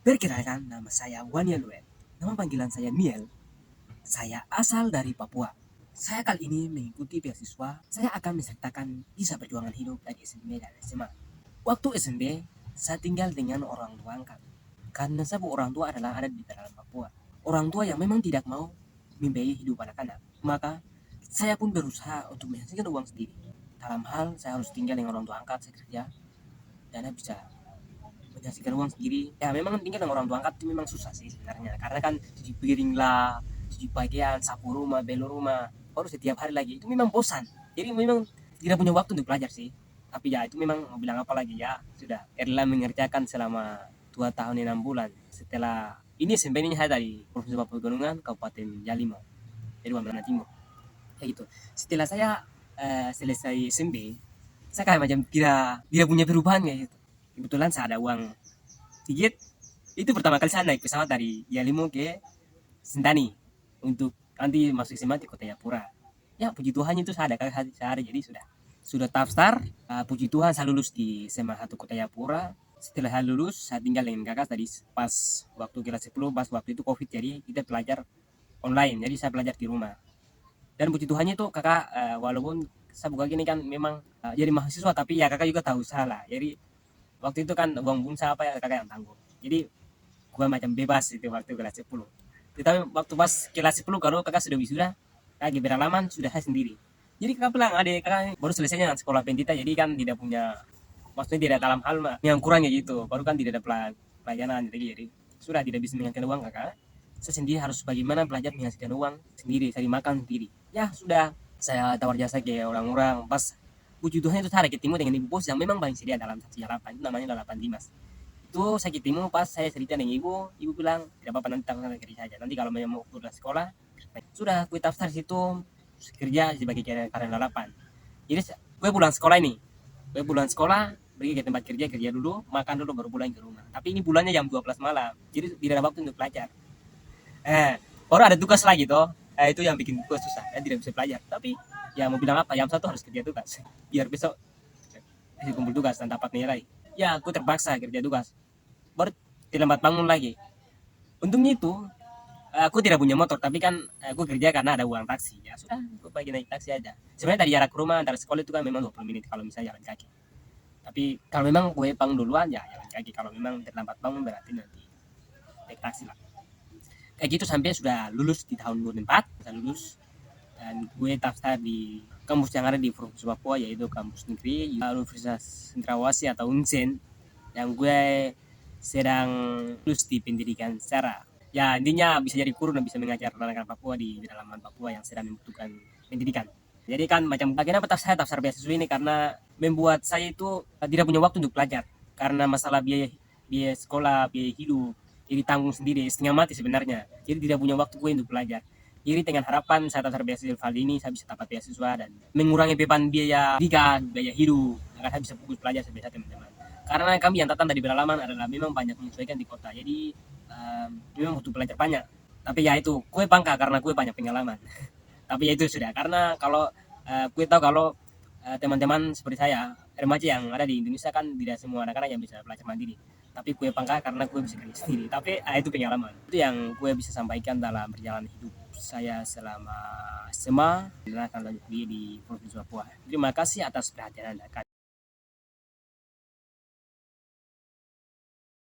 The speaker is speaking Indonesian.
Perkenalkan, nama saya Waniel Luet. Nama panggilan saya Niel. Saya asal dari Papua. Saya kali ini mengikuti beasiswa. Saya akan menceritakan kisah perjuangan hidup dari SMP dan SMA. Waktu SMP, saya tinggal dengan orang tua angkat. Karena saya orang tua adalah ada di dalam Papua. Orang tua yang memang tidak mau membiayai hidup anak-anak. Maka saya pun berusaha untuk menghasilkan uang sendiri. Dalam hal saya harus tinggal dengan orang tua angkat, saya kerja dan saya bisa menghasilkan uang sendiri. Ya memang tinggal dengan orang tua angkat itu memang susah sih sebenarnya, karena kan cuci piring lah, cuci pakaian, sapu rumah, belo rumah, baru setiap hari lagi, itu memang bosan. Jadi memang tidak punya waktu untuk belajar sih. Tapi ya itu memang mau bilang apa lagi, ya sudah rela mengerjakan selama 2 tahun 6 bulan. Setelah ini sebenarnya saya dari Provinsi Papua Pegunungan, Kabupaten Jalima, jadi Wamena Timur, kayak gitu. Setelah saya selesai SMP, saya kayak macam tidak punya perubahan kayak gitu. Kebetulan saya ada uang sedikit. Itu pertama kali saya naik pesawat dari Yalimo ke Sentani untuk nanti masuk SMA di Kota Yapura. Ya puji Tuhan itu saya ada sehari, jadi sudah daftar. Puji Tuhan saya lulus di SMA 1 Kota Yapura. Setelah saya lulus, saya tinggal dengan kakak tadi pas waktu kelas 10, pas waktu itu Covid, jadi kita belajar online. Jadi saya belajar di rumah. Dan puji Tuhannya itu kakak, walaupun saya buka gini kan memang jadi mahasiswa, tapi ya kakak juga tahu salah. Jadi waktu itu kan uang bunsa apa ya kakak yang tanggung. Jadi gua macam bebas itu waktu kelas 10. Tetapi waktu pas kelas 10 kalau kakak sudah wisuda, kakak beralaman sudah saya sendiri. Jadi kakak bilang adik kakak baru selesainya dengan sekolah pendeta, jadi kan tidak punya, maksudnya tidak dalam hal yang kurangnya gitu. Baru kan tidak ada pelajaran, jadi sudah tidak bisa menghasilkan uang kakak. Saya sendiri harus bagaimana belajar menghasilkan uang sendiri, cari makan sendiri. Ya sudah, saya tawar jasa ke orang-orang. Pas puji Tuhan itu saya ketemu dengan ibu bos yang memang paling sedia dalam satu delapan, itu namanya 8 Dimas. Itu saya ketemu pas saya cerita dengan ibu bilang tidak apa-apa, nanti tanggal kerja saja. Nanti kalau mau kuliah sekolah, sudah gue daftar situ kerja sebagai karyawan 8. Jadi gue pulang sekolah ini, gue pulang sekolah pergi ke tempat kerja dulu, makan dulu baru pulang ke rumah. Tapi ini bulannya jam 12 malam, jadi tidak ada waktu untuk belajar. Baru ada tugas lagi toh. Itu yang bikin gue susah, tidak bisa belajar. Tapi ya mau bilang apa, jam 1 harus kerja tugas biar besok kumpul tugas dan dapat nilai. Ya aku terpaksa kerja tugas, baru terlambat bangun lagi. Untungnya itu aku tidak punya motor, tapi kan aku kerja karena ada uang taksi. Ya sudah, aku pagi naik taksi aja. Sebenarnya dari jarak rumah antara sekolah itu kan memang 20 menit kalau misalnya jalan kaki. Tapi kalau memang gue bangun duluan ya jalan kaki, kalau memang terlambat bangun berarti nanti naik taksi lah. Kayak gitu sampai sudah lulus di tahun 2004, saya lulus dan gue daftar di kampus yang ada di Provinsi Papua, yaitu kampus negeri Universitas Cendrawasih atau UNSEN, yang gue sedang lulus di pendidikan secara, ya intinya bisa jadi guru dan bisa mengajar anak-anak Papua di pedalaman Papua yang sedang membutuhkan pendidikan. Jadi kan macam kenapa saya daftar beasiswa ini, karena membuat saya itu tidak punya waktu untuk belajar karena masalah biaya biaya sekolah, biaya hidup, jadi tanggung sendiri, setengah mati sebenarnya. Jadi tidak punya waktu gue untuk belajar. Jadi dengan harapan saya daftar beasiswa kali ini, saya bisa dapat beasiswa dan mengurangi beban biaya pendidikan, biaya hidup, agar saya bisa fokus belajar seperti teman-teman. Karena kami yang datang dari beralaman adalah memang banyak menyesuaikan di kota, jadi memang butuh belajar banyak. Tapi ya itu, gue bangga karena gue banyak pengalaman. Tapi ya itu sudah, karena kalau gue tahu kalau teman-teman seperti saya, remaja yang ada di Indonesia kan tidak semua anak-anak yang bisa belajar mandiri. Tapi gue bangga karena gue bisa kerja sendiri. Tapi itu pengalaman. Itu yang gue bisa sampaikan dalam perjalanan hidup saya selama SMA dan akan lanjut di Provinsi Papua. Terima kasih atas perhatian Anda.